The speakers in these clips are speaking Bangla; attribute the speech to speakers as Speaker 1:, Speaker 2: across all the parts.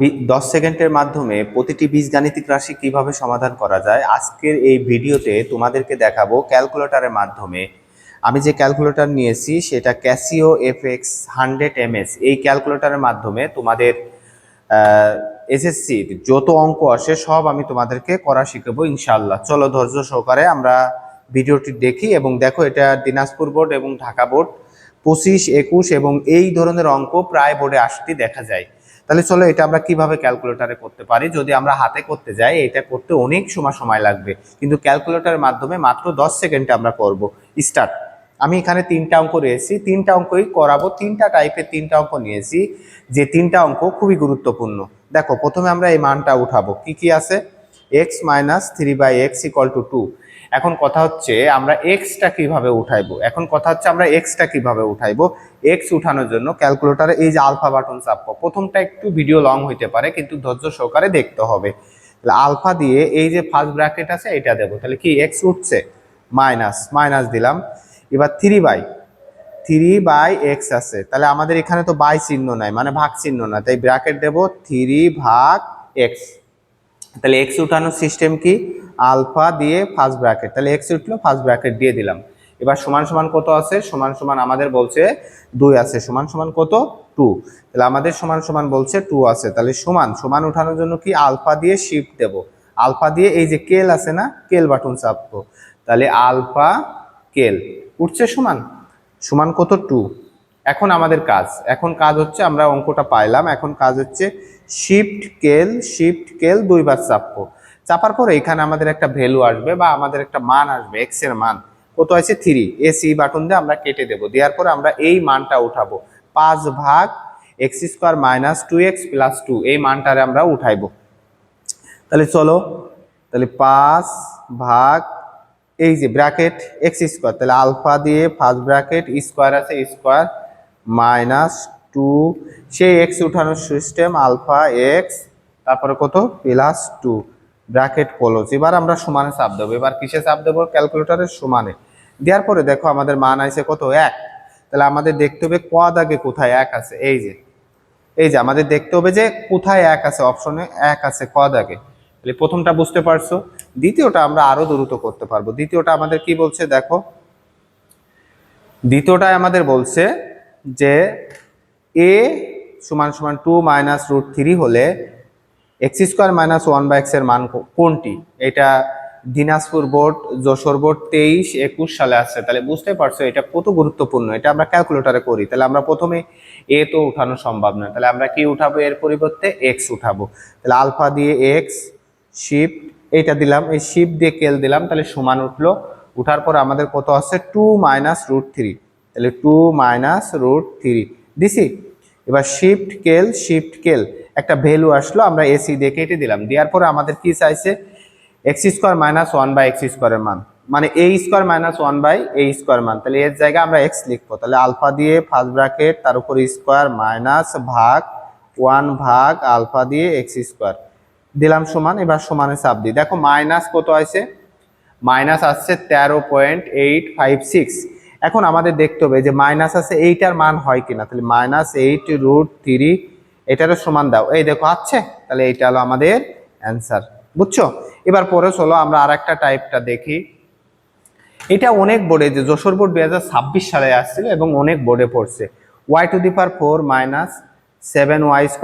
Speaker 1: 10 সেকেন্ডের মাধ্যমে প্রতিটি বীজগাণিতিক রাশি কিভাবে সমাধান করা যায় আজকের এই ভিডিওতে তোমাদেরকে দেখাবো ক্যালকুলেটরের মাধ্যমে। আমি যে ক্যালকুলেটর নিয়েছি সেটা ক্যাসিও এফএক্স 100 MS। এই ক্যালকুলেটরের মাধ্যমে তোমাদের এসএসসির যত অঙ্ক আসে সব আমি তোমাদেরকে করা শিখাবো ইনশাআল্লাহ। চলো ধৈর্য সহকারে আমরা ভিডিওটি দেখি এবং দেখো, এটা দিনাজপুর বোর্ড এবং ঢাকা বোর্ড 25, 21 এবং এই ধরনের অঙ্ক প্রায় বোর্ডে আসতে দেখা যায়। তাহলে চলো এটা আমরা কিভাবে ক্যালকুলেটরে করতে পারি। যদি আমরা হাতে করতে যাই এটা করতে অনেক সময় লাগবে, কিন্তু ক্যালকুলেটরের মাধ্যমে মাত্র 10 সেকেন্ডে আমরা করব। স্টার্ট। আমি এখানে 3টা অঙ্ক নিয়েছি, 3টা অঙ্কই করাবো। 3টা টাইপের 3টা অঙ্ক নিয়েছি, যে 3টা অঙ্ক খুবই গুরুত্বপূর্ণ। দেখো, প্রথমে আমরা এই মানটা উঠাবো। কি কি আছে? x - 3/x = 2। এখন কথা হচ্ছে আমরা এক্সটা কিভাবে উঠাইবো। এক্স উঠানোর জন্য ক্যালকুলেটরে এই যে আলফা বাটন চাপবো। প্রথমটা একটু ভিডিও লং হইতে পারে, কিন্তু ধৈর্য সহকারে দেখতে হবে। আলফা দিয়ে এই যে ফার্স্ট ব্র্যাকেট আছে এটা দেবো। তাহলে কি এক্স উঠছে, মাইনাস দিলাম। এবার 3/x আছে, তাহলে আমাদের এখানে তো বাই চিহ্ন নাই, মানে ভাগ চিহ্ন না, তাই ব্র্যাকেট দেব 3/x। তাহলে এক্স উঠানোর সিস্টেম কি? আলফা দিয়ে ফার্স্ট ব্র্যাকেট, তাহলে এক্স উঠলো, ফার্স্ট ব্র্যাকেট দিয়ে দিলাম। এবার সমান কত আছে? সমান আমাদের বলছে 2 আছে। সমান কত? 2। তাহলে আমাদের সমান বলছে 2 আছে। তাহলে সমান উঠানোর জন্য কি? আলফা দিয়ে শিফট দেব। আলফা দিয়ে এই যে কেল আছে না, কেল বাটন চাপবো। তাহলে আলফা কেল উঠছে সমান কত? 2। এখন আমাদের কাজ হচ্ছে, আমরা অঙ্কটা পাইলাম, এখন কাজ হচ্ছে শিফট কেল 2বার চাপবো। চাপার পরে এখানে আমাদের একটা ভ্যালু আসবে বা আমাদের একটা মান আসবে, এক্স এর মান কত আছে? 3। এসি বাটন দিয়ে আমরা কেটে দেব। দেওয়ার পরে আমরা এই মানটা উঠাবো, 5/x² - 2x + 2। এই মানটারে আমরা উঠাইবো। তাহলে চলো, তাহলে 5 এই যে ব্র্যাকেট x², তাহলে আলফা দিয়ে ফার্স্ট ব্র্যাকেট স্কোয়ার আছে, স্কোয়ার -2, সেই x উঠানোর সিস্টেম আলফা এক্স, তারপরে কত? +2 ব্র্যাকেট ক্লোজ। এবার আমরা সমানে চাপ দেবো। এবার কিসে চাপ দেবো? ক্যালকুলেটরের সমানে। দেওয়ার পরে দেখো আমাদের মান আছে কত? 1। তাহলে আমাদের দেখতে হবে ক দাগে কোথায় 1 আছে। এই যে আমাদের দেখতে হবে যে কোথায় 1 আছে, অপশনে 1 আছে ক দাগে। তাহলে প্রথমটা বুঝতে পারছো। দ্বিতীয়টা আমরা আরো দ্রুত করতে পারবো। দ্বিতীয়টা আমাদের কি বলছে দেখো, দ্বিতীয়টায় আমাদের বলছে যে a = 2 - √3 হলে x² - 1/x এর মান কোনটি? এটা দিনাজপুর বোর্ড, যশোর বোর্ড 23, 21 সালে আসছে। তাহলে বুঝতে পারছো এটা কত গুরুত্বপূর্ণ। এটা আমরা ক্যালকুলেটরে করি। তাহলে আমরা প্রথমে এ তো উঠানো সম্ভব নয়, তাহলে আমরা কি উঠাবো? এর পরিবর্তে এক্স উঠাবো। তাহলে আলফা দিয়ে এক্স শিফট এইটা দিলাম, এই শিফট দিয়ে কেল দিলাম, তাহলে সমান উঠলো। উঠার পর আমাদের কত আছে? 2 - √3। তাহলে 2 - √3 দিছি। এবার শিফট কেল একটা ভ্যালু আসলো, আমরা এসি দিয়ে কেটে দিলাম। দেওয়ার পরে আমাদের কি চাইছে? x² - 1/x² এর মান, মানে a² - 1/a² মান। তাহলে এর জায়গায় আমরা x লিখবো। তাহলে আলফা দিয়ে ফার্স্ট ব্র্যাকেট, তার উপর স্কোয়ার মাইনাস ভাগ 1 ভাগ আলফা দিয়ে x² দিলাম সমান। এবার সমানে চাপ দিই। দেখো মাইনাস কত আছে? মাইনাস আসছে 13.856। এখন আমাদের দেখতে হবে যে মাইনাস আছে এইটার মান হয় কিনা। তাহলে -8√3 এটারও সমান দাও। এই দেখো আছে, তাহলে এইটা হলো আমাদের অ্যান্সার। বুঝছো? এবার পরে চলো আমরা আর একটা টাইপটা দেখি। এটা অনেক বোর্ডে, যে যশোর বোর্ড 2026 সালে আসছিল এবং অনেক বোর্ডে পড়ছে। y⁴ - 7y² +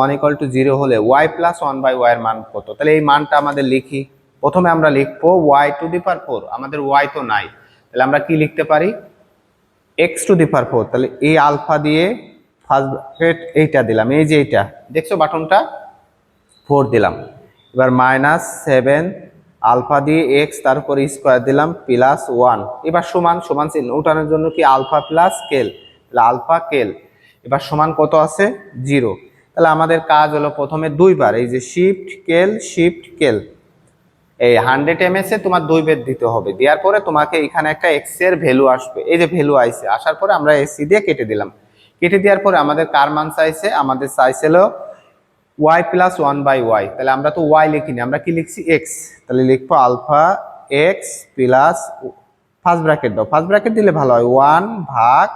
Speaker 1: 1 = 0 হলে y + 1/y এর মান কত? তাহলে এই মানটা আমাদের লিখি। প্রথমে আমরা লিখবো y⁴, আমাদের y তো নাই, তাহলে আমরা কি লিখতে পারি? x⁴। তাহলে এই আলফা দিয়ে ফার্স্ট ব্র্যাকেট এইটা দিলাম, এই যে এইটা দেখছো বাটনটা, 4 দিলাম। এবার -7 আলফা দিয়ে এক্স, তারপর স্কোয়ার দিলাম +1। এবার সমান চিহ্ন উঠানোর জন্য কি? আলফা প্লাস কেল, তাহলে আলফা কেল। এবার সমান কত আছে? 0। তাহলে আমাদের কাজ হলো প্রথমে 2বার এই যে শিফট কেল এই 100 ms এ তোমার 2 বের দিতে হবে। দেওয়ার পরে তোমাকে এখানে একটা x এর ভ্যালু আসবে, এই যে ভ্যালু আইছে, আসার পরে আমরা এসি দিয়ে কেটে দিলাম। কেটে দেওয়ার পরে আমাদের কার মান চাইছে? আমাদের চাইছিল y + 1/y। তাহলে আমরা তো y লিখিনি, আমরা কি লিখছি? x। তাহলে লিখবো alpha x plus first bracket দাও, ফার্স্ট ব্র্যাকেট দিলে ভালো হয়, 1 ভাগ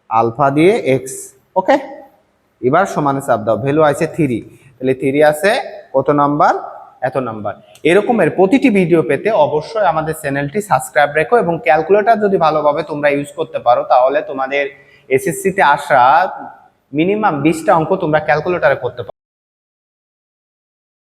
Speaker 1: আলফা দিয়ে x। ওকে, এবার সমানে চাপ দাও, ভ্যালু আছে 3। তাহলে 3 আছে কত নাম্বার, এত নাম্বার। এরকমের প্রতিটি ভিডিও পেতে অবশ্যই আমাদের চ্যানেলটি সাবস্ক্রাইব রেখো, এবং ক্যালকুলেটর যদি ভালোভাবে তোমরা ইউজ করতে পারো তাহলে তোমাদের এসএসসিতে আসা মিনিমাম 20টা অঙ্ক তোমরা ক্যালকুলেটরে করতে পারো।